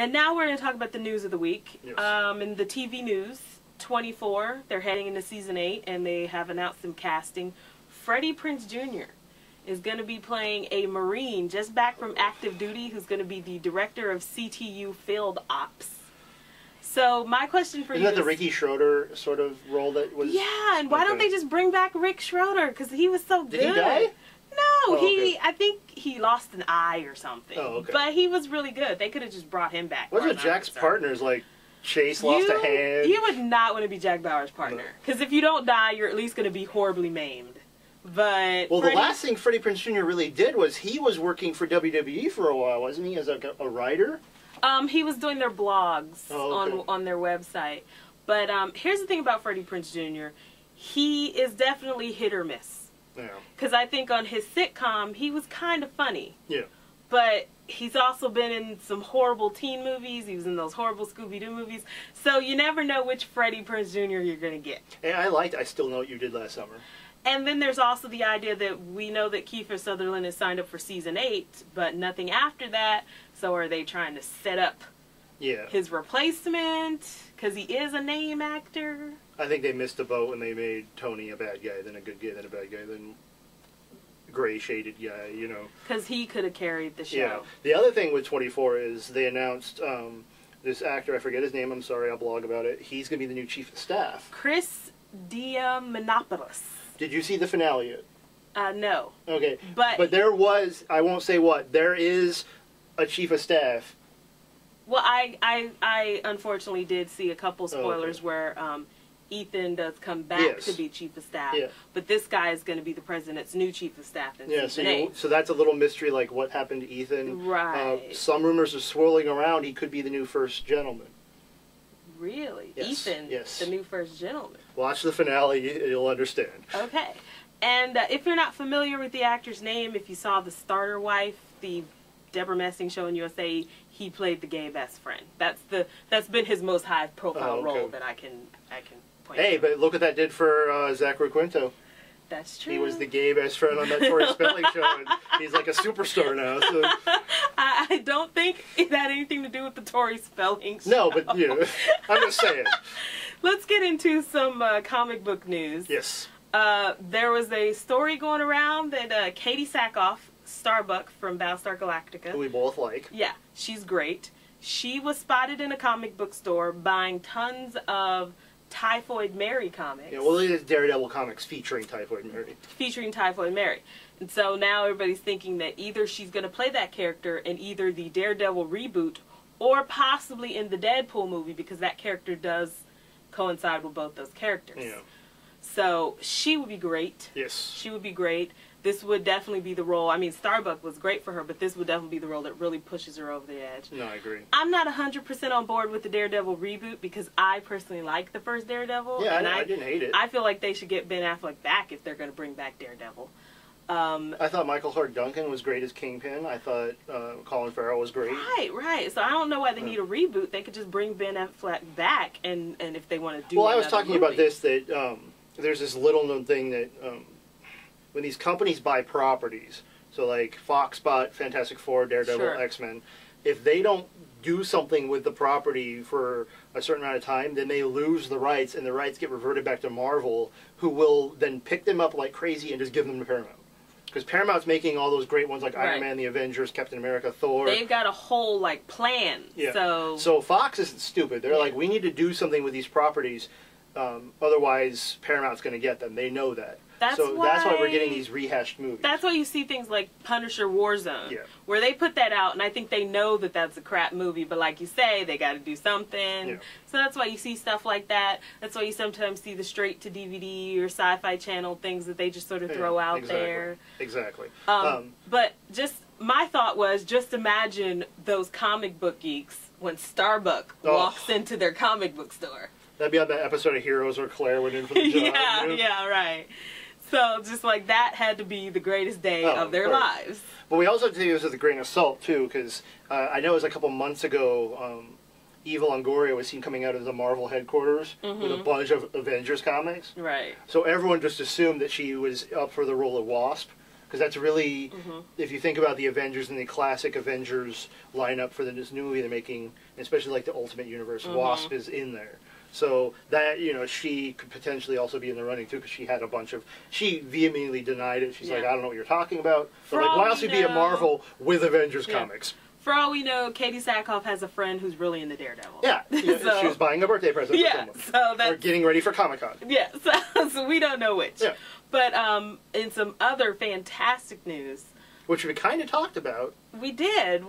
And now we're going to talk about the news of the week. Yes. In the TV news, 24, they're heading into season 8, and they have announced some casting. Freddie Prinze Jr. is going to be playing a Marine just back from active duty who's going to be the director of CTU Field Ops. So my question for you is... Isn't that the Ricky Schroeder sort of role that was... Yeah, and why don't they just bring back Rick Schroeder? Because he was so good. Did he die? No, okay. I think he lost an eye or something. Oh, okay. But he was really good. They could have just brought him back. What if Jack's partners, like, Chase lost a hand? You would not want to be Jack Bauer's partner. Because if you don't die, you're at least going to be horribly maimed. But well, the last thing Freddie Prinze Jr. really did was he was working for WWE for a while, wasn't he, as a writer? He was doing their blogs okay. on their website. But here's the thing about Freddie Prinze Jr. He is definitely hit or miss. Yeah. Because I think on his sitcom, he was kind of funny. Yeah. But he's also been in some horrible teen movies. He was in those horrible Scooby-Doo movies. So you never know which Freddie Prinze Jr. you're going to get. And I Still Know What You Did Last Summer. And then there's also the idea that we know that Kiefer Sutherland is signed up for season 8, but nothing after that. So are they trying to set up his replacement? Because he is a name actor. I think they missed the boat when they made Tony a bad guy, then a good guy, then a bad guy, then gray-shaded guy, you know. Because he could have carried the show. Yeah. The other thing with 24 is they announced this actor, I forget his name, I'm sorry, I'll blog about it. He's going to be the new chief of staff. Chris Diamandopoulos. Did you see the finale yet? No. Okay. But there was, I won't say what, there is a chief of staff. Well, I unfortunately did see a couple spoilers where Ethan does come back to be chief of staff. Yeah. But this guy is going to be the president's new chief of staff in season 8. So that's a little mystery, like what happened to Ethan. Right. Some rumors are swirling around he could be the new first gentleman. Really? Yes. Ethan, the new first gentleman. Watch the finale, you'll understand. Okay. And if you're not familiar with the actor's name, if you saw The Starter Wife, the Deborah Messing show in USA, he played the gay best friend. That's been his most high profile role that I can point out. Hey, but look what that did for Zachary Quinto. That's true. He was the gay best friend on that Tori Spelling show, and he's like a superstar now. So. I don't think it had anything to do with the Tori Spelling show. No, but you know, I'm just saying. Let's get into some comic book news. Yes. There was a story going around that Katie Sackhoff, Starbuck from Battlestar Galactica, who we both like. Yeah, she's great. She was spotted in a comic book store buying tons of Typhoid Mary comics. Yeah, well, it is Daredevil comics featuring Typhoid Mary. Featuring Typhoid Mary. And so now everybody's thinking that either she's going to play that character in either the Daredevil reboot or possibly in the Deadpool movie, because that character does coincide with both those characters. Yeah. So she would be great. Yes. She would be great. This would definitely be the role. I mean, Starbuck was great for her, but this would definitely be the role that really pushes her over the edge. No, I agree. I'm not 100% on board with the Daredevil reboot because I personally like the first Daredevil. Yeah, I didn't hate it. I feel like they should get Ben Affleck back if they're going to bring back Daredevil. I thought Michael Hart Duncan was great as Kingpin. I thought Colin Farrell was great. Right. So I don't know why they need a reboot. They could just bring Ben Affleck back, and if they want to do. Well, I was talking about this, that there's this little known thing that when these companies buy properties, so like Fox bought Fantastic Four, Daredevil, X-Men, if they don't do something with the property for a certain amount of time, then they lose the rights, and the rights get reverted back to Marvel, who will then pick them up like crazy and just give them to Paramount. Because Paramount's making all those great ones like Iron Man, the Avengers, Captain America, Thor. They've got a whole like plan. Yeah. So Fox isn't stupid. They're like, we need to do something with these proproperties, otherwise Paramount's going to get them. They know that. That's why we're getting these rehashed movies. That's why you see things like Punisher Warzone, where they put that out, and I think they know that that's a crap movie, but like you say, they got to do something. Yeah. So that's why you see stuff like that. That's why you sometimes see the straight-to-DVD or Sci-Fi Channel things that they just sort of throw out there. Exactly. But just my thought was, just imagine those comic book geeks when Starbuck walks into their comic book store. That'd be on that episode of Heroes where Claire went in for the job. Yeah, right. So just like that had to be the greatest day of their lives. But we also have to take this with a grain of salt too, because I know it was a couple months ago, Eva Longoria was seen coming out of the Marvel headquarters with a bunch of Avengers comics. Right. So everyone just assumed that she was up for the role of Wasp, because that's really, if you think about the Avengers and the classic Avengers lineup for this new movie they're making, especially like the Ultimate Universe, Wasp is in there. So that, you know, she could potentially also be in the running too, because she had a bunch of, she vehemently denied it. She's like, I don't know what you're talking about. But like, why else would be at Marvel with Avengers comics? For all we know, Katie Sackhoff has a friend who's really into Daredevil. Yeah, so, she was buying a birthday present for someone. So that's, or getting ready for Comic-Con. Yeah, so we don't know which. Yeah. But in some other fantastic news, which we kind of talked about. We did.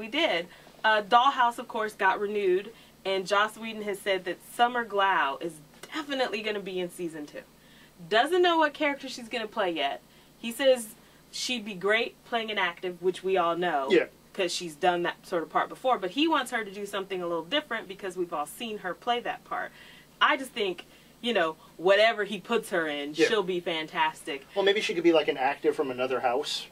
Dollhouse, of course, got renewed. And Joss Whedon has said that Summer Glau is definitely going to be in season 2. Doesn't know what character she's going to play yet. He says she'd be great playing an active, which we all know. Yeah. Because she's done that sort of part before. But he wants her to do something a little different because we've all seen her play that part. I just think, you know, whatever he puts her in, she'll be fantastic. Well, maybe she could be like an active from another house.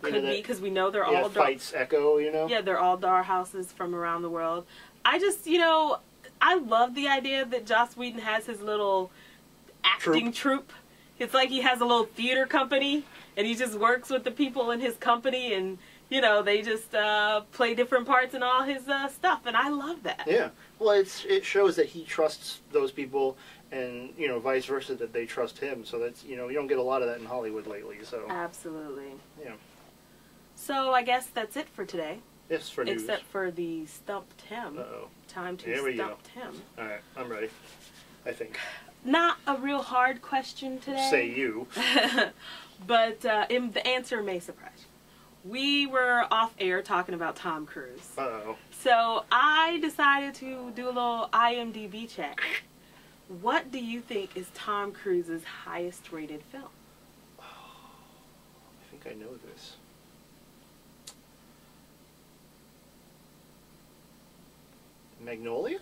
Could be, because we know they're all... fights Echo, you know? Yeah, they're all Dollhouses from around the world. I just, you know, I love the idea that Joss Whedon has his little acting troupe. It's like he has a little theater company, and he just works with the people in his company, and, you know, they just play different parts in all his stuff, and I love that. Yeah. Well, it shows that he trusts those people, and, you know, vice versa, that they trust him. So that's, you know, you don't get a lot of that in Hollywood lately, so. Absolutely. Yeah. So I guess that's it for today. Yes, for news. Except for the Stumped Him. Uh-oh. Time to Stumped Him. Alright, I'm ready. I think. Not a real hard question today. Say you. But the answer may surprise you. We were off air talking about Tom Cruise. Uh-oh. So I decided to do a little IMDb check. What do you think is Tom Cruise's highest rated film? Oh, I think I know this. Magnolia?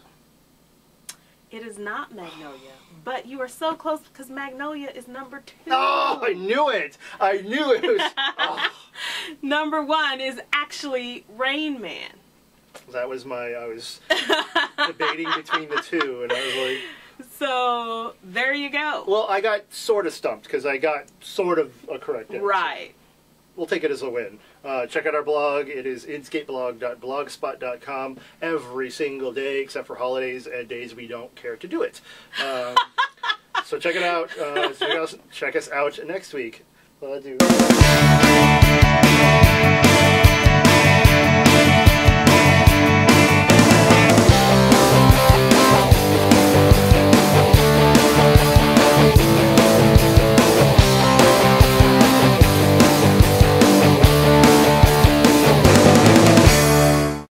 It is not Magnolia, but you are so close because Magnolia is number 2. Oh, I knew it! I knew it! Was, Number 1 is actually Rain Man. That was I was debating between the two, and I was like... So, there you go. Well, I got sort of stumped, because I got sort of a correct answer. Right. We'll take it as a win. Check out our blog. It is inskateblog.blogspot.com every single day, except for holidays and days we don't care to do it. So check it out. Check us out next week. Well, I do.